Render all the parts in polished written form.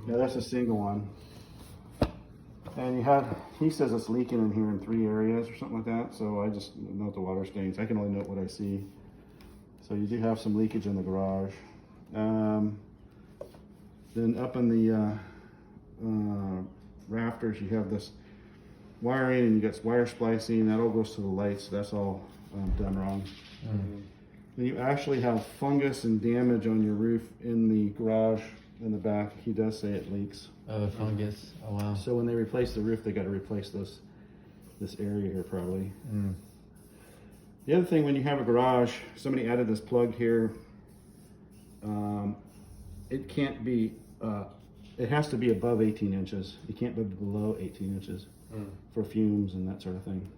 Yeah, that's a single one. And he says it's leaking in here in 3 areas or something like that. So I just note the water stains. I can only note what I see. So you do have some leakage in the garage. Then up in the rafters, you have this wiring, and you got wire splicing. That all goes to the lights. So that's all done wrong. Then you actually have fungus and damage on your roof in the garage in the back. He does say it leaks. Oh, fungus. Oh, wow. So when they replace the roof, they got to replace this area here probably. The other thing, when you have a garage, somebody added this plug here. It can't be. It has to be above 18 inches. It can't be below 18 inches for fumes and that sort of thing.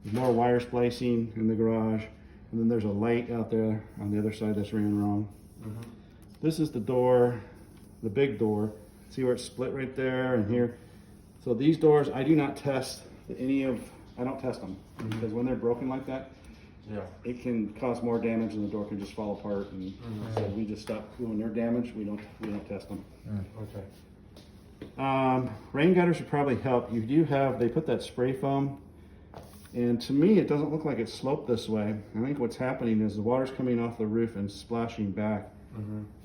There's more wire splicing in the garage, and then there's a light out there on the other side that's ran wrong. This is the door, the big door. See where it's split right there and here? So these doors, I do not test I don't test them because when they're broken like that, it can cause more damage and the door can just fall apart. And so we just stop when they're damaged. We don't test them. Rain gutters would probably help. You do have, they put that spray foam, and to me it doesn't look like it's sloped this way. I think what's happening is the water's coming off the roof and splashing back,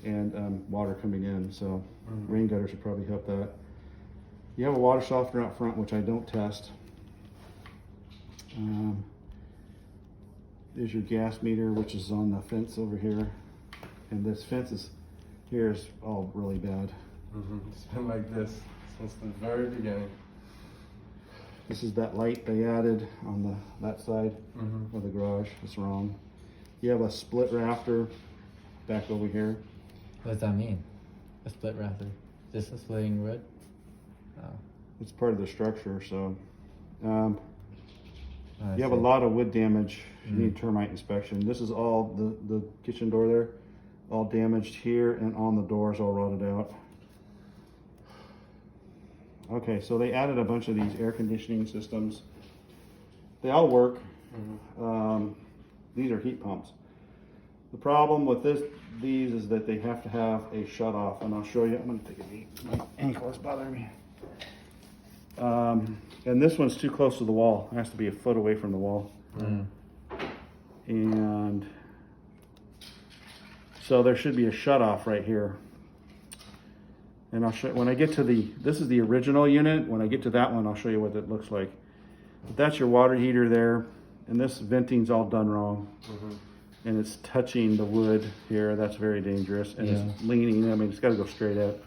and water coming in. So rain gutters would probably help that. You have a water softener out front, which I don't test. There's your gas meter, which is on the fence over here, and this fence here is all really bad. It's been like this since the very beginning. This is that light they added on that side of the garage. It's wrong. You have a split rafter back over here. What does that mean? A split rafter? Just a splitting wood? Oh. It's part of the structure, so I you have a see. lot of wood damage. You need termite inspection. This is all the kitchen door there, all damaged here, and on the doors all rotted out. Okay, so they added a bunch of these air conditioning systems. They all work. These are heat pumps. The problem with these is that they have to have a shut off, and I'll show you. I'm going to take a knee. My ankle is bothering me. And this one's too close to the wall. It has to be a foot away from the wall. And so there should be a shut off right here. And I'll show, when I get to this is the original unit. When I get to that one, I'll show you what it looks like. But that's your water heater there. And this venting's all done wrong. And it's touching the wood here. That's very dangerous. And it's leaning. I mean, it's got to go straight up.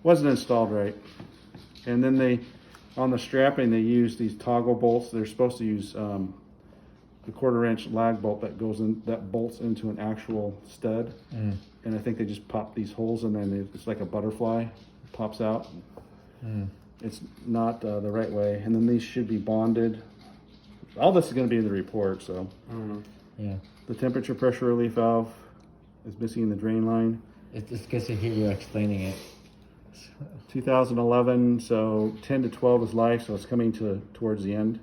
Wasn't installed right. And then on the strapping, they use these toggle bolts. They're supposed to use the 1/4 inch lag bolt that bolts into an actual stud. And I think they just pop these holes in there, and it's like a butterfly. It pops out. It's not the right way. And then these should be bonded. All this is going to be in the report. So Yeah. the temperature pressure relief valve is missing in the drain line. It's good to hear you explaining it. 2011, so 10 to 12 is life, so it's coming towards the end.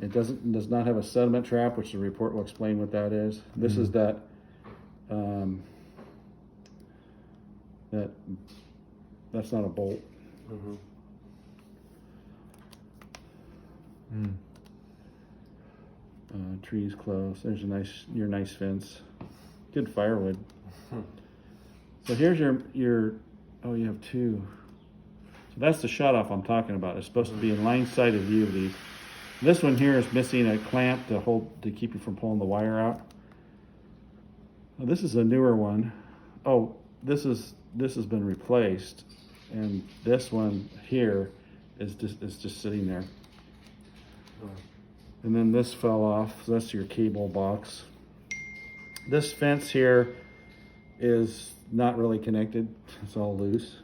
It does not have a sediment trap, which the report will explain what that is. This is that's not a bolt. Trees close. There's your nice fence. Good firewood. So here's your oh, you have two. So that's the shut off I'm talking about. It's supposed to be in line sight of view of these. This one here is missing a clamp to keep you from pulling the wire out. Now, this is a newer one. Oh, this has been replaced, and this one here is just sitting there. And then this fell off. So that's your cable box. This fence here is not really connected. It's all loose.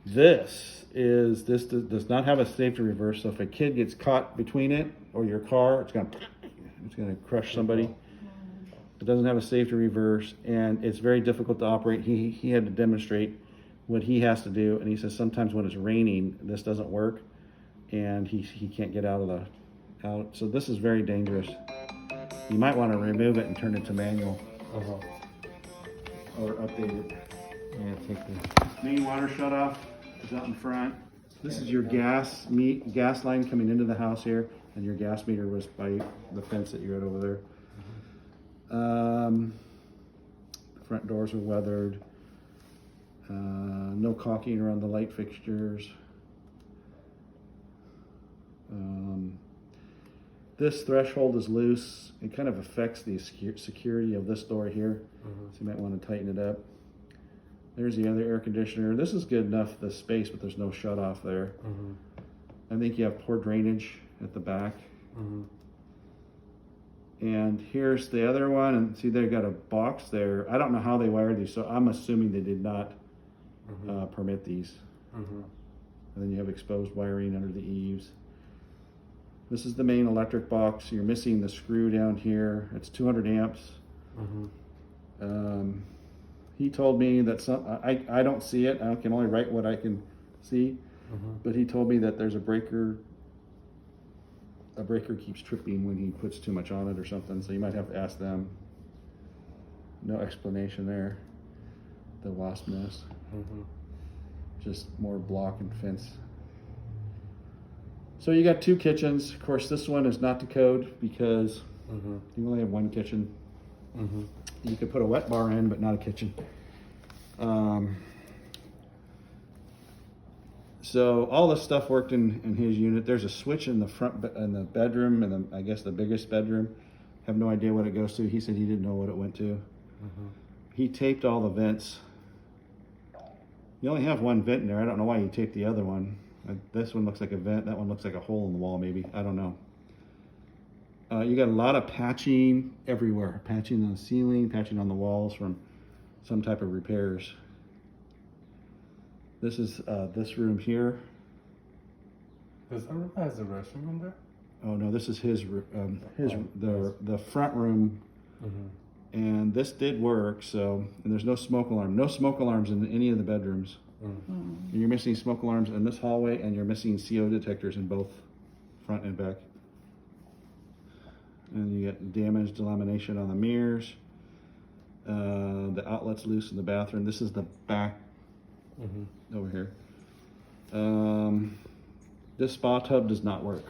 This does not have a safety reverse. So if a kid gets caught between it or your car, it's gonna crush somebody. It doesn't have a safety reverse, and it's very difficult to operate. He had to demonstrate what he has to do, and he says sometimes when it's raining, this doesn't work, and he can't get out. So this is very dangerous. You might want to remove it and turn it to manual or update it. Yeah. Yeah, take the. Main water shut off is out in front. This is your gas line coming into the house here, and your gas meter was by the fence that you had over there. Front doors are weathered. No caulking around the light fixtures. This threshold is loose. It kind of affects the security of this door here, so you might want to tighten it up. There's the other air conditioner. This is good enough, the space, but there's no shut off there. I think you have poor drainage at the back. And here's the other one, and see they've got a box there. I don't know how they wired these, so I'm assuming they did not permit these. And then you have exposed wiring under the eaves. This is the main electric box. You're missing the screw down here. It's 200 amps. He told me that I don't see it. I can only write what I can see. But he told me that there's a breaker keeps tripping when he puts too much on it or something. So you might have to ask them. No explanation there. The wasp nest. Just more block and fence. So you got 2 kitchens. Of course, this one is not to code because you only have 1 kitchen. You could put a wet bar in, but not a kitchen. So all this stuff worked in his unit. There's a switch in the front, in the bedroom, and I guess the biggest bedroom. Have no idea what it goes to. He said he didn't know what it went to. He taped all the vents. You only have 1 vent in there. I don't know why you taped the other one. This one looks like a vent. That one looks like a hole in the wall, maybe. I don't know. You got a lot of patching everywhere. Patching on the ceiling, patching on the walls from some type of repairs. This is this room here. Does that room has a restroom in there? Oh no, this is the front room. And this did work. So, and there's no smoke alarm. No smoke alarms in any of the bedrooms. And you're missing smoke alarms in this hallway, and you're missing CO detectors in both front and back. And you get damaged lamination on the mirrors. The outlet's loose in the bathroom. This is the back over here. This spa tub does not work.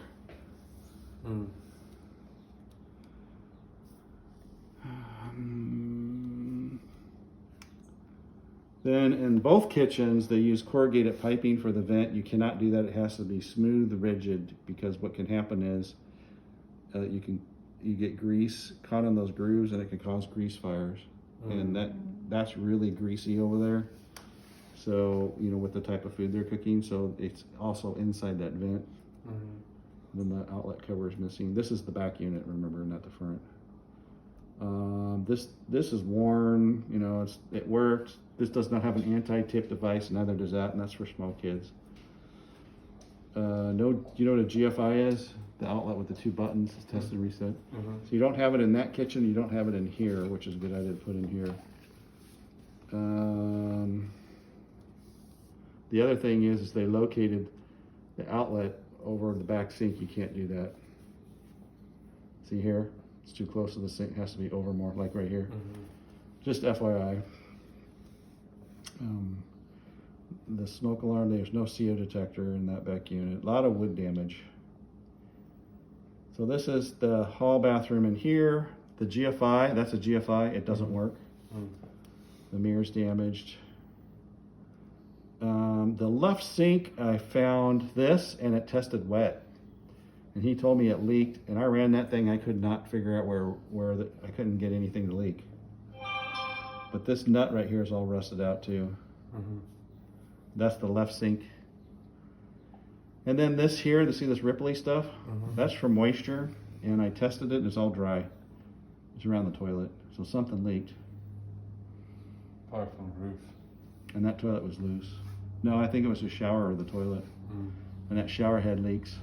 Then in both kitchens, they use corrugated piping for the vent. You cannot do that. It has to be smooth, rigid, because what can happen is you get grease caught in those grooves, and it can cause grease fires. And that's really greasy over there. So, with the type of food they're cooking, so it's also inside that vent. Then the outlet cover is missing. This is the back unit, remember, not the front. This is worn, it works. This does not have an anti-tip device, neither does that, and that's for small kids. Do you know what a GFI is? The outlet with the 2 buttons is test and reset. So you don't have it in that kitchen, you don't have it in here, which is a good idea to put in here. The other thing is they located the outlet over the back sink. You can't do that. See here? It's too close to the sink. It has to be over more, like right here. Just FYI. The smoke alarm, there's no CO detector in that back unit. A lot of wood damage. So this is the hall bathroom in here. The GFI, that's a GFI. It doesn't work. The mirror's damaged. The left sink, I found this, and it tested wet. And he told me it leaked, and I ran that thing. I could not figure out I couldn't get anything to leak. But this nut right here is all rusted out too. That's the left sink. And then this here, see this ripply stuff? That's from moisture, and I tested it, and it's all dry. It's around the toilet, so something leaked. Apart from the roof. And that toilet was loose. No, I think it was the shower or the toilet. And that shower head leaks.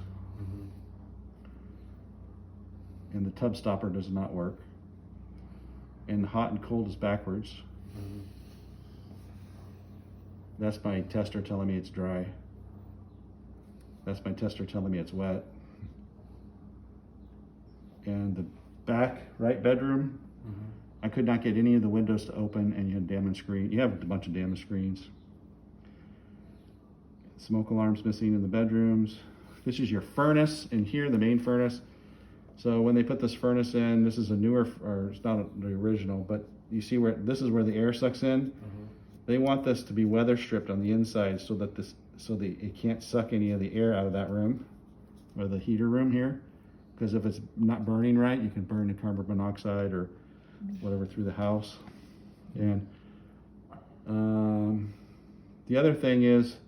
And the tub stopper does not work. And hot and cold is backwards. That's my tester telling me it's dry. That's my tester telling me it's wet. And the back right bedroom I could not get any of the windows to open, and you had damaged screen. You have a bunch of damaged screens. Smoke alarms missing in the bedrooms. This is your furnace in here, the main furnace. So when they put this furnace in, this is a newer, or it's not the original, but you see where this is where the air sucks in. They want this to be weather stripped on the inside so that it can't suck any of the air out of that room, or the heater room here. Because if it's not burning right, you can burn the carbon monoxide or whatever through the house. And the other thing is,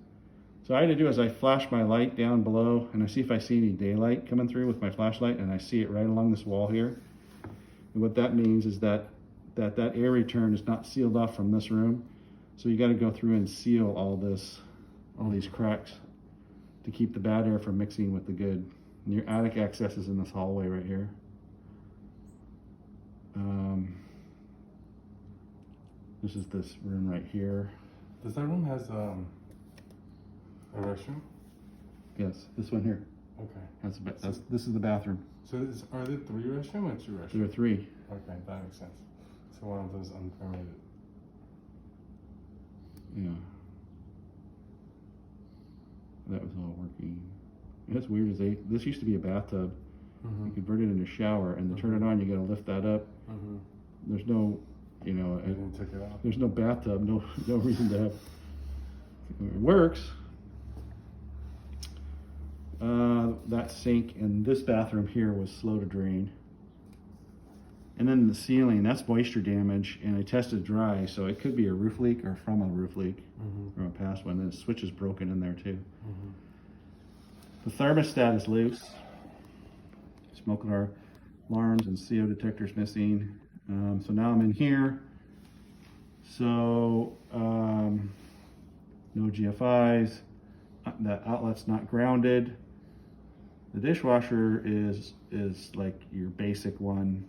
so I had to do is I flash my light down below and I see if I see any daylight coming through with my flashlight, and I see it right along this wall here. And what that means is that air return is not sealed off from this room. So you got to go through and seal all these cracks to keep the bad air from mixing with the good. And your attic access is in this hallway right here. This is this room right here. Does that room has a restroom? Yes, this one here. Okay. This is the bathroom. So are there 3 restrooms or 2 restrooms? There are 3. Okay, that makes sense. So one of those unpermitted. Yeah. That was all working. That's weird as this used to be a bathtub. You convert it into a shower, and to turn it on, you got to lift that up. There's no, I didn't take it out. there's no bathtub, no reason to have. It works. That sink in this bathroom here was slow to drain. And then the ceiling, that's moisture damage, and I tested dry, so it could be a roof leak or from a roof leak from a past one. And the switch is broken in there too. The thermostat is loose. Smoke alarms and CO detectors missing. So now I'm in here. So no GFIs. That outlet's not grounded. The dishwasher is like your basic one.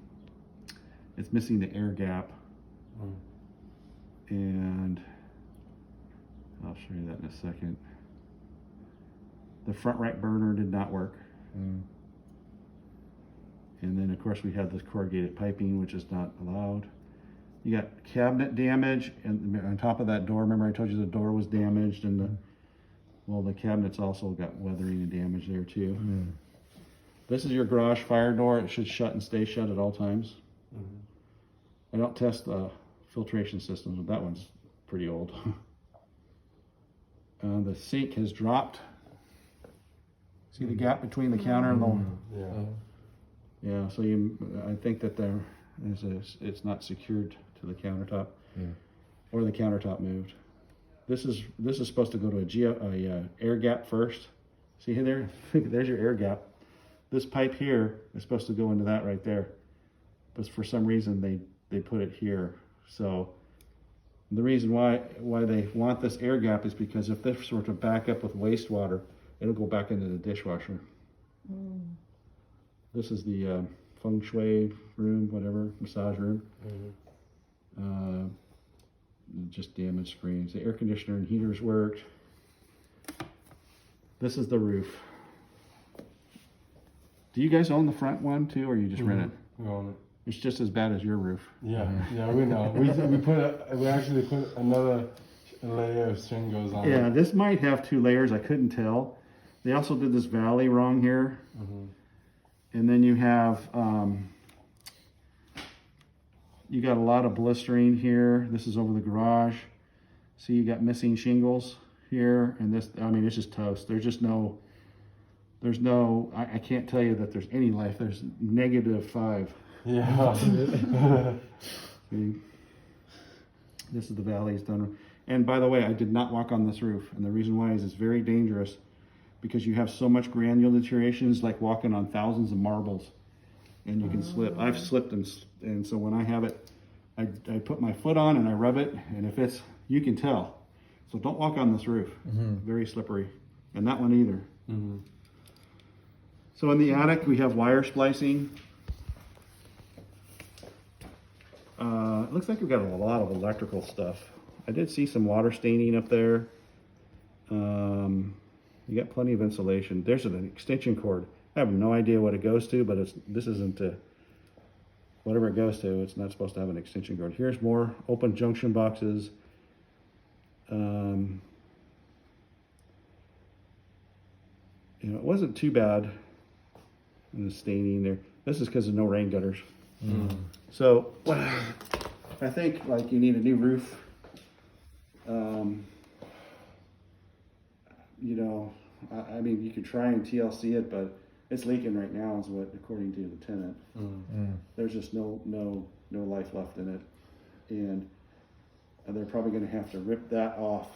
It's missing the air gap. And I'll show you that in a second. The front right burner did not work. And then of course we have this corrugated piping, which is not allowed. You got cabinet damage, and on top of that door, remember I told you the door was damaged, and the cabinets also got weathering and damage there too. This is your garage fire door. It should shut and stay shut at all times. I don't test the filtration systems, but that one's pretty old. The sink has dropped. See the gap between the counter and the yeah. So I think that it's not secured to the countertop, or the countertop moved. This is supposed to go to a air gap first. See there? There's your air gap. This pipe here is supposed to go into that right there, but for some reason they put it here. So the reason why they want this air gap is because if this were to back up with wastewater, it'll go back into the dishwasher. This is the feng shui room, whatever, massage room. Just damaged screens. The air conditioner and heaters worked. This is the roof. Do you guys own the front one too, or you just rent it? We own it. It's just as bad as your roof. Yeah, we know. We actually put another layer of shingles on it. Yeah, this might have 2 layers. I couldn't tell. They also did this valley wrong here. And then you have, you got a lot of blistering here. This is over the garage. See, you got missing shingles here. And this, I mean, it's just toast. There's no, I can't tell you that there's any life. There's -5. Yeah. See? This is the valley it's done. And by the way, I did not walk on this roof. And the reason why is it's very dangerous, because you have so much granular deterioration. It's like walking on thousands of marbles, and you can slip. I've slipped, and so when I have it, I put my foot on and I rub it, and if it's, you can tell. So don't walk on this roof. Very slippery. And that one either. So in the attic, we have wire splicing. It looks like we've got a lot of electrical stuff. I did see some water staining up there. You got plenty of insulation. There's an extension cord. I have no idea what it goes to, but this isn't whatever it goes to, it's not supposed to have an extension cord. Here's more open junction boxes. You know, it wasn't too bad in the staining there. This is because of no rain gutters. So, I think like you need a new roof. You know, I mean, you could try and TLC it, but it's leaking right now, is what according to the tenant. There's just no life left in it, and they're probably going to have to rip that off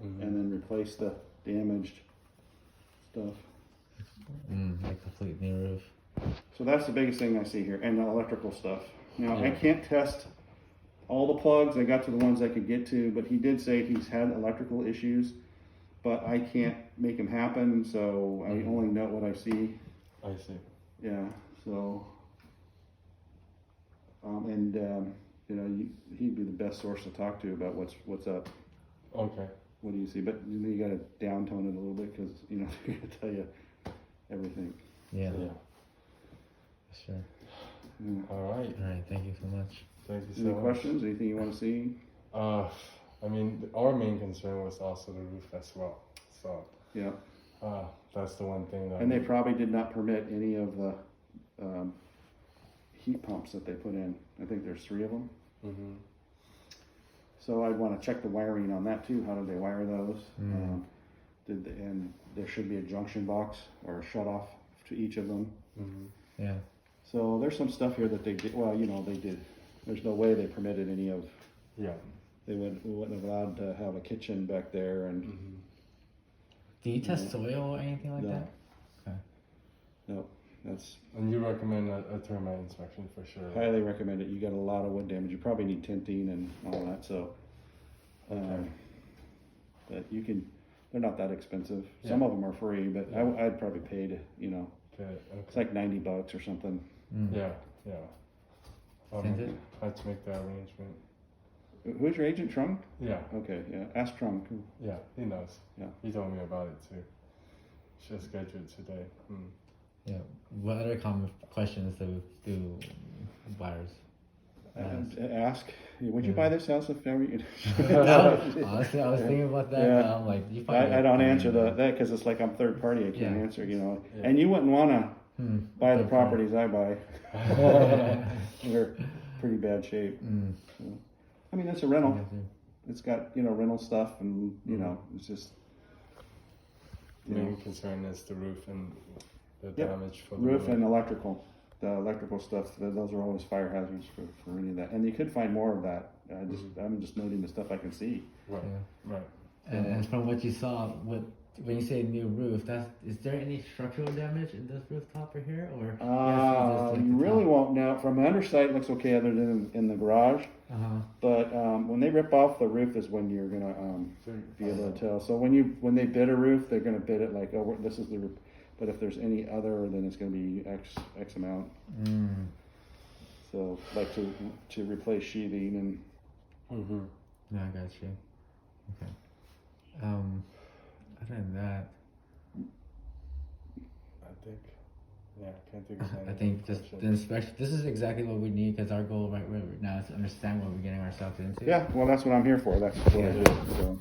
and then replace the damaged stuff. A complete new roof. So that's the biggest thing I see here, and the electrical stuff. Now, I can't test all the plugs. I got to the ones I could get to, but he did say he's had electrical issues, but I can't make them happen, so I only know what I see. I see. Yeah, so, you know, he'd be the best source to talk to about what's up. Okay. What do you see? But you got to downtone it a little bit, because, you know, they're going to tell you everything. Yeah. Yeah. Sure. Yeah. All right. All right. Thank you so much. Thank you so Any much. questions? Anything you want to see? I mean, our main concern was also the roof as well. So, Yeah. that's the one thing that. And they probably did not permit any of the heat pumps that they put in. I think there's 3 of them. Mm-hmm. So I'd want to check the wiring on that too. How did they wire those? And there should be a junction box or a shut off to each of them. Mm-hmm. Yeah. So there's some stuff here that they did. Well, you know, they did. There's no way they permitted any of. Yeah. We wouldn't have allowed to have a kitchen back there, and Mm-hmm. Do you test soil or anything like No. that? Okay. no, that's And you recommend a termite inspection for sure. Right? highly recommend it. You got a lot of wood damage. You probably need tinting and all that. So, Okay. but you can. They're not that expensive. Yeah. Some of them are free, but Yeah. I'd probably pay to, you know, Okay. it's like $90 or something. Yeah. Yeah. Send it? I had to make that arrangement. Who's your agent, Trung? Yeah. Okay, yeah. Ask Trung. Yeah. He knows. Yeah. He told me about it too. Should schedule it today. Yeah. What other common questions do buyers ask? Ask. Would you buy this house if ever you? Honestly, I was thinking about that. Yeah. But I'm like, you probably I don't answer that. that because it's like I'm third party. I can't Yeah. answer, you know. Yeah. And you wouldn't want to buy the Good point. properties I buy. They're pretty bad shape. I mean, it's a rental. It's got, you know, rental stuff, and you know, it's just The main concern is the roof and the Yep. damage for the roof and electrical. The electrical stuff, those are always fire hazards for any of that. And you could find more of that. I'm just noting the stuff I can see. Right. Yeah. Right. And from what you saw, when you say new roof, is there any structural damage in this rooftop right here, or You really won't know. From the underside, it looks okay, other than in the garage. But when they rip off the roof, is when you're gonna be able to tell. So when they bid a roof, they're gonna bid it like, oh, this is the roof. But if there's any other, then it's gonna be X amount. So like to replace sheathing and. Mm-hmm. No, I got you. Okay. Other than that, I think. Yeah, I can't think of any I think other just the questions. inspection. This is exactly what we need, because our goal right now is to understand what we're getting ourselves into. Yeah, well, that's what I'm here for. That's what I Yeah. do. So.